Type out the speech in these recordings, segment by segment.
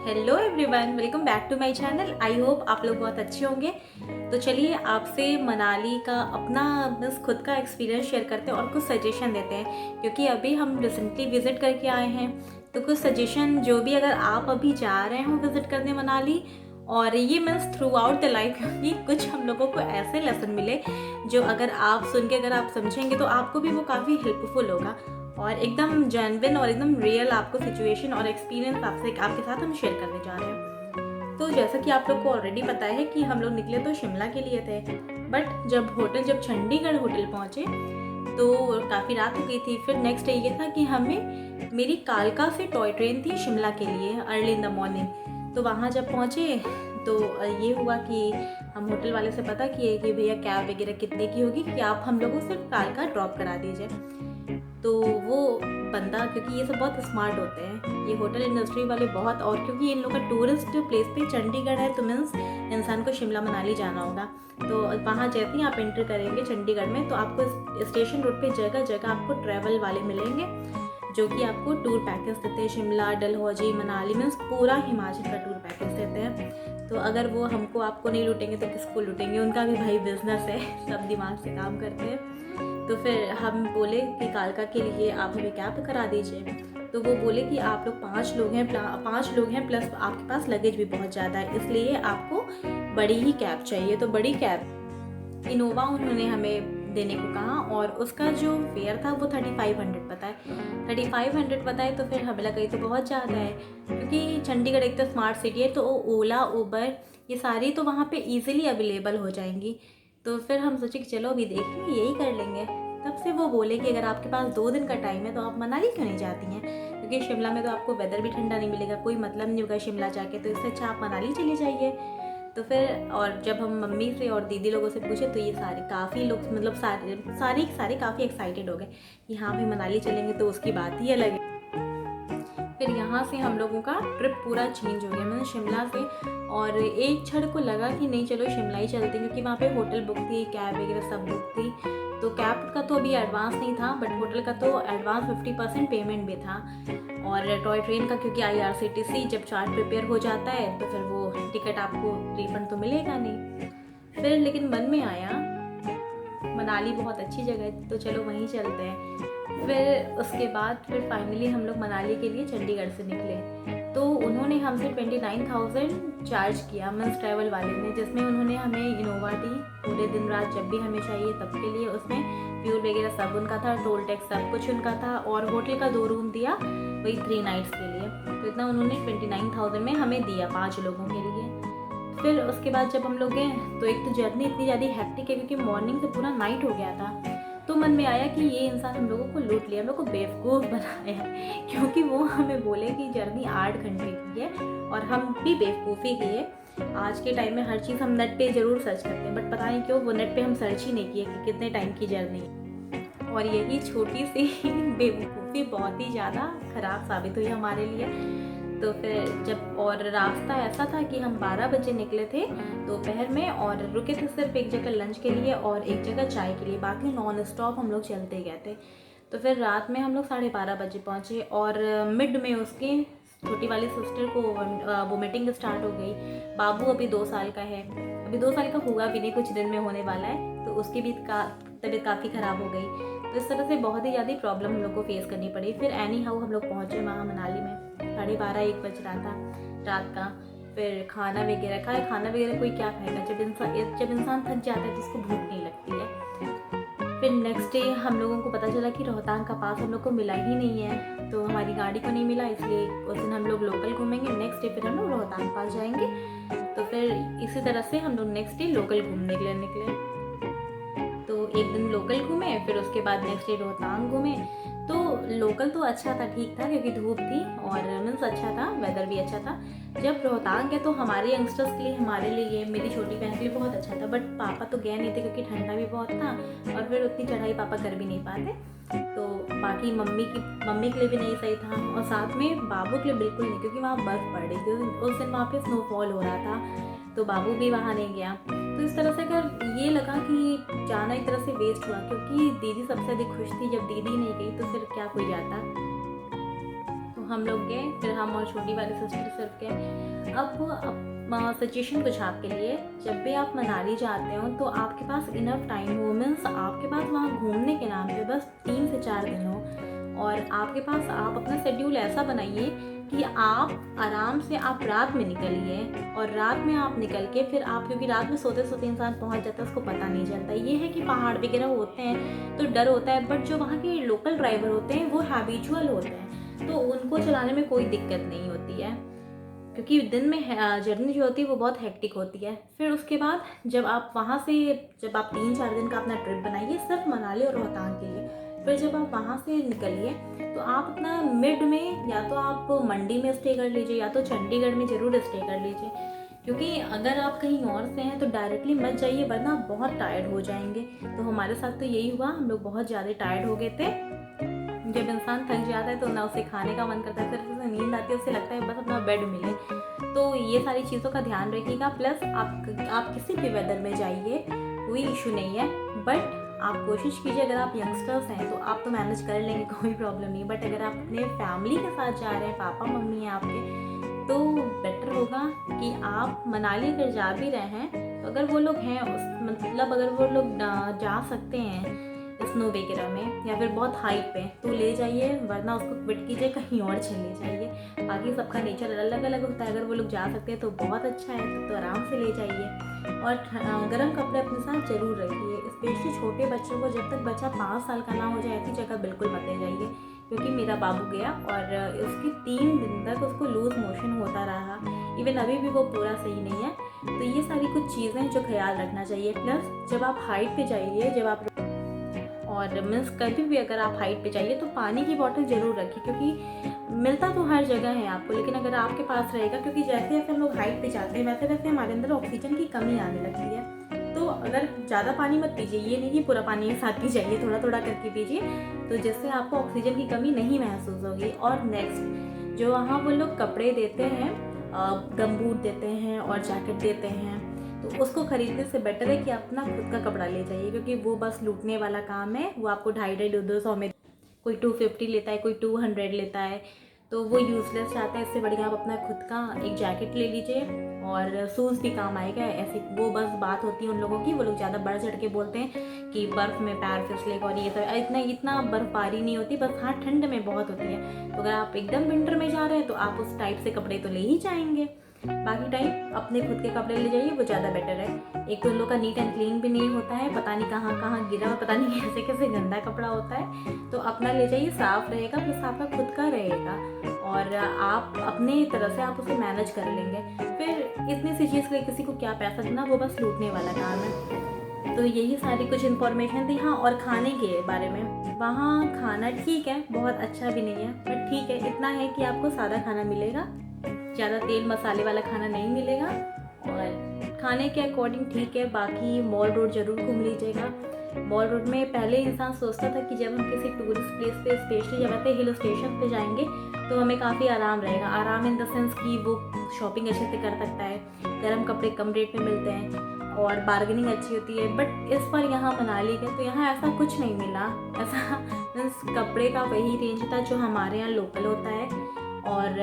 Hello everyone, welcome back to my channel. I hope आप लोग बहुत अच्छे होंगे। तो चलिए आपसे मनाली का अपना बस खुद का एक्सपीरियंस शेयर करते हैं और कुछ सजेशन देते हैं, क्योंकि अभी हम रिसेंटली विज़िट करके आए हैं। तो कुछ सजेशन जो भी अगर आप अभी जा रहे हो विज़िट करने मनाली, और ये means through out the life, क्योंकि कुछ हम लोगों को ऐसे लेसन मिले जो अगर आप सुन के अगर आप समझेंगे तो आपको भी वो काफ़ी हेल्पफुल होगा, और एकदम जेन्युइन और एकदम रियल आपको सिचुएशन और एक्सपीरियंस आपके साथ हम शेयर करने जा रहे हैं। तो जैसा कि आप लोग को ऑलरेडी पता है कि हम लोग निकले तो शिमला के लिए थे, बट जब चंडीगढ़ होटल पहुँचे तो काफ़ी रात हो गई थी। फिर नेक्स्ट डे ये था कि मेरी कालका से टॉय ट्रेन थी शिमला के लिए अर्ली इन द मॉर्निंग। तो वहाँ जब पहुँचे तो ये हुआ कि हम होटल वाले से पता किए कि भैया कैब वगैरह कितने की होगी कि आप हम लोगों से कालका ड्रॉप करा दीजिए। तो वो बंदा, क्योंकि ये सब बहुत स्मार्ट होते हैं ये होटल इंडस्ट्री वाले बहुत, और क्योंकि इन लोग का टूरिस्ट प्लेस पे चंडीगढ़ है तो मीन्स इंसान को शिमला मनाली जाना होगा। तो वहाँ जैसे ही आप एंटर करेंगे चंडीगढ़ में तो आपको स्टेशन रोड पे जगह जगह आपको ट्रैवल वाले मिलेंगे जो कि आपको टूर पैकेज देते हैं। शिमला, डलहौजी, मनाली मीन्स पूरा हिमाचल का टूर पैकेज देते हैं। तो अगर वो आपको नहीं लूटेंगे तो किसको लूटेंगे, उनका भी भाई बिजनेस है, सब दिमाग से काम करते हैं। तो फिर हम बोले कि कालका के लिए आप हमें कैब करा दीजिए। तो वो बोले कि आप लोग 5 लोग हैं प्लस आपके पास लगेज भी बहुत ज़्यादा है, इसलिए आपको बड़ी ही कैब चाहिए। तो बड़ी कैब इनोवा उन्होंने हमें देने को कहा, और उसका जो फेयर था वो 3500 बताए। तो फिर हमें लगा ये तो बहुत ज़्यादा है, क्योंकि चंडीगढ़ एक तो स्मार्ट सिटी है, तो ओला, उबर ये सारी तो वहाँ पे इजीली अवेलेबल हो जाएंगी। तो फिर हम सोचे कि चलो अभी देखेंगे, यही कर लेंगे। तब से वो बोले कि अगर आपके पास 2 दिन का टाइम है तो आप मनाली क्यों नहीं जाती हैं, क्योंकि शिमला में तो आपको वेदर भी ठंडा नहीं मिलेगा, कोई मतलब नहीं होगा शिमला जाके, तो इससे अच्छा आप मनाली चली जाइए। तो फिर और जब हम मम्मी से और दीदी लोगों से पूछे तो ये सारे काफ़ी लोग मतलब सारे काफ़ी एक्साइटेड हो गए कि हाँ भाई मनाली चलेंगे, तो उसकी बात ही अलग है। फिर यहाँ से हम लोगों का ट्रिप पूरा चेंज हो गया, मतलब शिमला से। और एक क्षण को लगा कि नहीं चलो शिमला ही चलते, क्योंकि वहाँ पे होटल बुक थी, कैब वगैरह सब बुक थी। तो कैब का तो अभी एडवांस नहीं था, बट होटल का तो एडवांस 50% पेमेंट भी था। और टॉय ट्रेन का क्योंकि IRCTC जब चार्ट प्रिपेयर हो जाता है तो फिर वो टिकट आपको रिफंड तो मिलेगा नहीं। फिर लेकिन मन में आया मनाली बहुत अच्छी जगह है तो चलो वहीं चलते हैं। फिर उसके बाद फिर फाइनली हम लोग मनाली के लिए चंडीगढ़ से निकले। तो उन्होंने हमसे 29,000 चार्ज किया मीन्स ट्रैवल वाले ने, जिसमें उन्होंने हमें इनोवा दी पूरे दिन रात जब भी हमें चाहिए तब के लिए। उसमें फ्यूल वगैरह सब उनका था, टोल टैक्स सब कुछ उनका था, और होटल का 2 रूम दिया वही 3 नाइट्स के लिए। तो इतना उन्होंने 29,000 में हमें दिया 5 लोगों के लिए। फिर उसके बाद जब हम लोग गए तो एक तो जर्नी इतनी ज़्यादा हैक्टिक है क्योंकि मॉर्निंग से पूरा नाइट हो गया था। तो मन में आया कि ये इंसान हम लोगों को लूट लिया, हम लोग को बेवकूफ़ बनाया, क्योंकि वो हमें बोले कि जर्नी 8 घंटे की है, और हम भी बेवकूफ़ी किए। आज के टाइम में हर चीज़ हम नेट पे ज़रूर सर्च करते हैं, बट पता नहीं क्यों वो नेट पे हम सर्च ही नहीं किए कि कितने टाइम की जर्नी है। और यही छोटी सी बेवकूफ़ी बहुत ही ज़्यादा ख़राब साबित हुई हमारे लिए। तो फिर जब और रास्ता ऐसा था कि हम 12 बजे निकले थे दोपहर में, और रुके थे सिर्फ एक जगह लंच के लिए और एक जगह चाय के लिए, बाकी नॉन स्टॉप हम लोग चलते गए थे। तो फिर रात में हम लोग 12:30 बजे पहुँचे, और मिड में उसकी छोटी वाली सिस्टर को वोमिटिंग स्टार्ट हो गई। बाबू अभी 2 साल का है, अभी 2 साल का हुआ भी नहीं, कुछ दिन में होने वाला है, तो उसकी भी तबीयत काफ़ी ख़राब हो गई। तो इस तरह से बहुत ही ज़्यादा प्रॉब्लम हम लोग को फेस करनी पड़ी। फिर एनी हाउ हम लोग पहुँचे वहाँ मनाली में, 12:30-1 बज रहा था रात का। फिर खाना वगैरह कोई क्या खाएगा, जब इंसान थक जाता है तो उसको भूख नहीं लगती है। फिर नेक्स्ट डे हम लोगों को पता चला कि रोहतांग का पास हम लोग को मिला ही नहीं है, तो हमारी गाड़ी को नहीं मिला, इसलिए उस दिन हम लोग लोकल घूमेंगे, नेक्स्ट डे फिर हम लोग रोहतांग पास जाएंगे। तो फिर इसी तरह से हम लोग नेक्स्ट डे लोकल घूमने के लिए निकले। तो एक दिन लोकल घूमे, फिर उसके बाद नेक्स्ट डे रोहतांग घूमे। तो लोकल तो अच्छा था, ठीक था, क्योंकि धूप थी और मीन्स अच्छा था, वेदर भी अच्छा था। जब रोहतांग गए तो हमारे यंगस्टर्स के लिए, हमारे लिए, मेरी छोटी बहन के लिए बहुत अच्छा था, बट पापा तो गए नहीं थे क्योंकि ठंडा भी बहुत था, और फिर उतनी चढ़ाई पापा कर भी नहीं पाते। तो बाकी मम्मी के लिए भी नहीं सही था, और साथ में बाबू के लिए बिल्कुल नहीं, क्योंकि वहाँ बर्फ़ पड़ रही थी उस दिन, वहाँ पे स्नोफॉल हो रहा था, तो बाबू भी वहाँ नहीं गया। तो इस तरह से अगर ये लगा कि जाना एक तरह से वेस्ट हुआ, क्योंकि दीदी सबसे अधिक खुश थी, जब दीदी नहीं गई तो फिर क्या कोई जाता। तो हम लोग गए, फिर हम और छोटी वाली सिस्टर सिर्फ गए। अब सजेशन कुछ आपके लिए, जब भी आप मनाली जाते हो तो आपके पास इनफ टाइम हो, मीन्स आपके पास वहाँ घूमने के नाम पे बस 3 से 4 दिन हो, और आपके पास आप अपना शेड्यूल ऐसा बनाइए कि आप आराम से आप रात में निकलिए, और रात में आप निकल के फिर आप, क्योंकि रात में सोते सोते इंसान पहुंच जाता है, उसको पता नहीं चलता। ये है कि पहाड़ वगैरह होते हैं तो डर होता है, बट जो वहाँ के लोकल ड्राइवर होते हैं वो हैबिचुअल होते हैं, तो उनको चलाने में कोई दिक्कत नहीं होती है, क्योंकि दिन में जर्नी जो होती है वो बहुत हेक्टिक होती है। फिर उसके बाद जब आप वहाँ से, जब आप 3-4 दिन का अपना ट्रिप बनाइए सिर्फ मनाली और रोहतांग के लिए, फिर जब आप वहाँ से निकलिए तो आप अपना मिड में या तो आप मंडी में स्टे कर लीजिए या तो चंडीगढ़ में ज़रूर स्टे कर लीजिए, क्योंकि अगर आप कहीं और से हैं तो डायरेक्टली मत जाइए, वरना बहुत टायर्ड हो जाएंगे। तो हमारे साथ तो यही हुआ, हम लोग बहुत ज़्यादा टायर्ड हो गए थे। जब इंसान थक जाता है तो ना उसे खाने का मन करता है, सिर्फ उसे नींद आती है, उसे लगता है बस अपना बेड मिले। तो ये सारी चीज़ों का ध्यान रखिएगा। प्लस आप किसी भी वेदर में जाइए, कोई इशू नहीं है, बट आप कोशिश कीजिए, अगर आप यंगस्टर्स हैं तो आप तो मैनेज कर लेंगे, कोई प्रॉब्लम नहीं, बट अगर आप अपने फैमिली के साथ जा रहे हैं, पापा मम्मी हैं आपके, तो बेटर होगा कि आप मनाली अगर जा भी रहे हैं तो अगर वो लोग हैं मतलब अगर वो लोग जा सकते हैं स्नो वगैरह में या फिर बहुत हाइट पे तो ले जाइए, वरना उसको क्विट कीजिए, कहीं और चले जाइए। बाकी सबका नेचर अलग अलग होता है, अगर वो लोग जा सकते हैं तो बहुत अच्छा है, तो आराम से ले जाइए। और गर्म कपड़े अपने साथ जरूर रखिए, स्पेशली छोटे बच्चों को, जब तक बच्चा 5 साल का ना हो जाए ऐसी जगह बिल्कुल मत ले जाइए, क्योंकि मेरा बाबू गया और उसकी 3 दिन तक उसको लूज मोशन होता रहा, इवन अभी भी वो पूरा सही नहीं है। तो ये सारी कुछ चीज़ें जो ख्याल रखना चाहिए। प्लस जब आप हाइट पे जाइए, जब आप और मीन्स कभी भी अगर आप हाइट पे जाइए तो पानी की बोतल ज़रूर रखिए, क्योंकि मिलता तो हर जगह है आपको, लेकिन अगर आपके पास रहेगा, क्योंकि जैसे जैसे हम लोग हाइट पे जाते हैं वैसे वैसे हमारे अंदर ऑक्सीजन की कमी आने लगती है। तो अगर ज़्यादा पानी मत पीजिए, ये नहीं कि पूरा पानी एक साथ पी जाइए, थोड़ा थोड़ा करके पीजिए, तो जिससे आपको ऑक्सीजन की कमी नहीं महसूस होगी। और नेक्स्ट, जो वहाँ वो लोग कपड़े देते हैं, गमबूट देते हैं और जैकेट देते हैं, तो उसको खरीदने से बेटर है कि अपना खुद का कपड़ा ले जाइए, क्योंकि वो बस लूटने वाला काम है। वो आपको 250-200 में, कोई 250 लेता है, कोई 200 लेता है, तो वो यूज़लेस जाता है। इससे बढ़िया आप अपना खुद का एक जैकेट ले लीजिए, और शूज़ भी काम आएगा। ऐसे वो बस बात होती है उन लोगों की, वो लोग ज़्यादा बढ़ चढ़ के बोलते हैं कि बर्फ़ में पैर फिसलेगा और ये सब, इतना बर्फ़बारी नहीं होती, बस हाँ ठंड में बहुत होती है। तो अगर आप एकदम विंटर में जा रहे हैं तो आप उस टाइप से कपड़े तो ले ही जाएंगे, बाकी टाइम अपने खुद के कपड़े ले जाइए, वो ज़्यादा बेटर है। एक तो उन लोग का नीट एंड क्लीन भी नहीं होता है, पता नहीं कहाँ कहाँ गिरा और पता नहीं कैसे कैसे गंदा कपड़ा होता है, तो अपना ले जाइए, साफ़ रहेगा, प्लस आपका खुद का रहेगा, और आप अपने तरह से आप उसे मैनेज कर लेंगे। फिर इतनी सी चीज़ के लिए किसी को क्या पैसा देना, वो बस लूटने वाला काम है। तो यही सारी कुछ इन्फॉर्मेशन थी। हाँ, और खाने के बारे में, वहाँ खाना ठीक है, बहुत अच्छा भी नहीं है, बट ठीक है, इतना है कि आपको सादा खाना मिलेगा, ज़्यादा तेल मसाले वाला खाना नहीं मिलेगा, और खाने के अकॉर्डिंग ठीक है। बाकी मॉल रोड ज़रूर घूम लीजिएगा। मॉल रोड में पहले इंसान सोचता था कि जब हम किसी टूरिस्ट प्लेस पे, स्पेशली जब ऐसे हिल स्टेशन पे जाएंगे तो हमें काफ़ी आराम रहेगा। आराम इन द सेंस कि वो शॉपिंग अच्छे से कर सकता है, गर्म कपड़े कम रेट में मिलते हैं और बार्गेनिंग अच्छी होती है। बट इस बार यहाँ मनाली गए तो यहाँ ऐसा कुछ नहीं मिला। ऐसा मीन्स कपड़े का वही रेंज था जो हमारे यहाँ लोकल होता है, और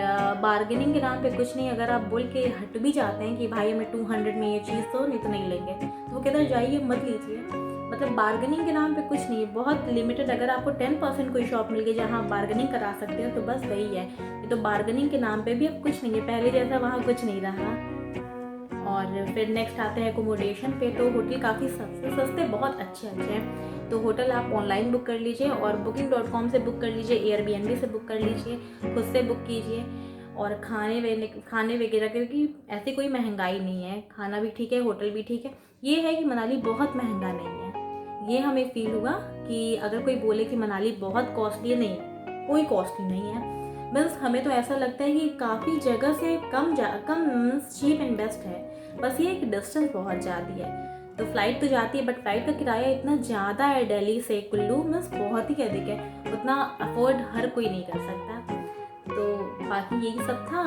बार्गेनिंग के नाम पे कुछ नहीं। अगर आप बोल के हट भी जाते हैं कि भाई हमें 200 में ये चीज़ तो नहीं, तो नहीं लेंगे, तो वो कहते हैं जाइए मत लीजिए। मतलब बार्गेनिंग के नाम पे कुछ नहीं है, बहुत लिमिटेड। अगर आपको 10% कोई शॉप मिल गई जहाँ आप बार्गेनिंग करा सकते हो तो बस वही है। ये तो बार्गेनिंग के नाम पे भी अब कुछ नहीं है, पहले जैसा वहाँ कुछ नहीं रहा। और फिर नेक्स्ट आते हैं एकोमोडेशन पे। तो होटल काफ़ी सस्ते बहुत अच्छे हैं। तो होटल आप ऑनलाइन बुक कर लीजिए, और booking.com से बुक कर लीजिए, एयरबीएनबी से बुक कर लीजिए, खुद से बुक कीजिए। और खाने वगैरह, क्योंकि ऐसी कोई महंगाई नहीं है, खाना भी ठीक है, होटल भी ठीक है। ये है कि मनाली बहुत महंगा नहीं है। ये हमें फील हुआ कि अगर कोई बोले कि मनाली बहुत कॉस्टली है, नहीं, कोई कॉस्टली नहीं है। बस हमें तो ऐसा लगता है कि काफ़ी जगह से कम चीप एंड बेस्ट है। बस ये एक डिस्टेंस बहुत ज़्यादा है। तो फ़्लाइट तो जाती है, बट फ़्लाइट का किराया इतना ज़्यादा है दिल्ली से कुल्लू, मीन्स बहुत ही अधिक है, उतना अफोर्ड हर कोई नहीं कर सकता। तो बाकी यही सब था।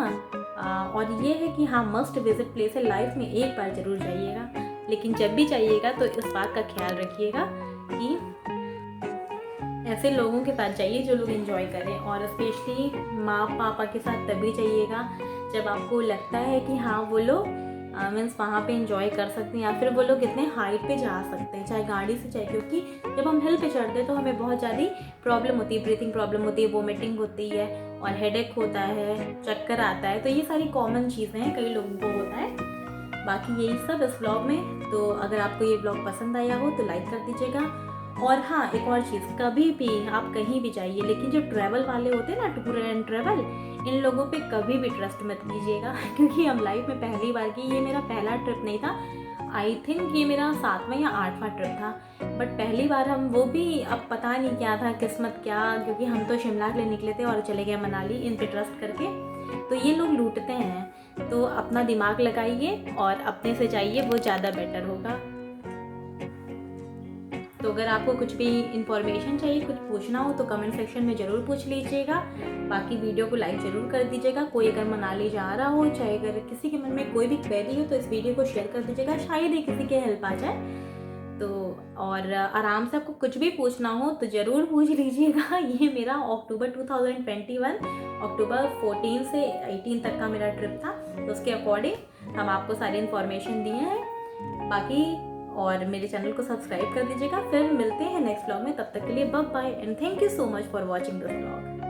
और ये है कि हाँ, मस्ट विजिट प्लेस है, लाइफ में एक बार ज़रूर जाइएगा। लेकिन जब भी जाइएगा तो इस बात का ख्याल रखिएगा कि ऐसे लोगों के साथ जाइए जो लोग एंजॉय करें, और स्पेशली माँ पापा के साथ तभी जाइएगा जब आपको लगता है कि हाँ वो लोग मीन्स वहाँ पे एंजॉय कर सकते हैं, या फिर वो लोग इतने हाइट पे जा सकते हैं, चाहे गाड़ी से चाहे, क्योंकि जब हम हिल पे चढ़ते हैं तो हमें बहुत ज़्यादा प्रॉब्लम होती है, ब्रीथिंग प्रॉब्लम होती है, वोमिटिंग होती है और हेडेक होता है, चक्कर आता है। तो ये सारी कॉमन चीज़ें हैं, कई लोगों को होता है। बाकी यही सब इस ब्लॉग में। तो अगर आपको ये ब्लॉग पसंद आया हो तो लाइक कर दीजिएगा। और हाँ, एक और चीज़, कभी भी आप कहीं भी जाइए, लेकिन जो ट्रैवल वाले होते हैं ना, टूर एंड ट्रैवल, इन लोगों पे कभी भी ट्रस्ट मत कीजिएगा क्योंकि हम लाइफ में पहली बार की, ये मेरा पहला ट्रिप नहीं था, आई थिंक ये मेरा 7वां या 8वां ट्रिप था, बट पहली बार हम, वो भी अब पता नहीं क्या था, किस्मत क्या, क्योंकि हम तो शिमला के लिए निकले थे और चले गए मनाली इन पे ट्रस्ट करके। तो ये लोग लूटते हैं, तो अपना दिमाग लगाइए और अपने से जाइए, वो ज़्यादा बेटर होगा। तो अगर आपको कुछ भी इंफॉर्मेशन चाहिए, कुछ पूछना हो तो कमेंट सेक्शन में ज़रूर पूछ लीजिएगा। बाकी वीडियो को लाइक ज़रूर कर दीजिएगा। कोई अगर मनाली जा रहा हो, चाहे अगर किसी के मन में कोई भी क्वेरी हो तो इस वीडियो को शेयर कर दीजिएगा, शायद ही किसी के हेल्प आ जाए। तो और आराम से आपको कुछ भी पूछना हो तो ज़रूर पूछ लीजिएगा। ये मेरा अक्टूबर 2021 अक्टूबर 14 से 18 तक का मेरा ट्रिप था, तो उसके अकॉर्डिंग हम आपको सारी इन्फॉर्मेशन दिए हैं। बाकी और मेरे चैनल को सब्सक्राइब कर दीजिएगा। फिर मिलते हैं नेक्स्ट व्लॉग में, तब तक के लिए bye bye and thank you so much for watching this vlog.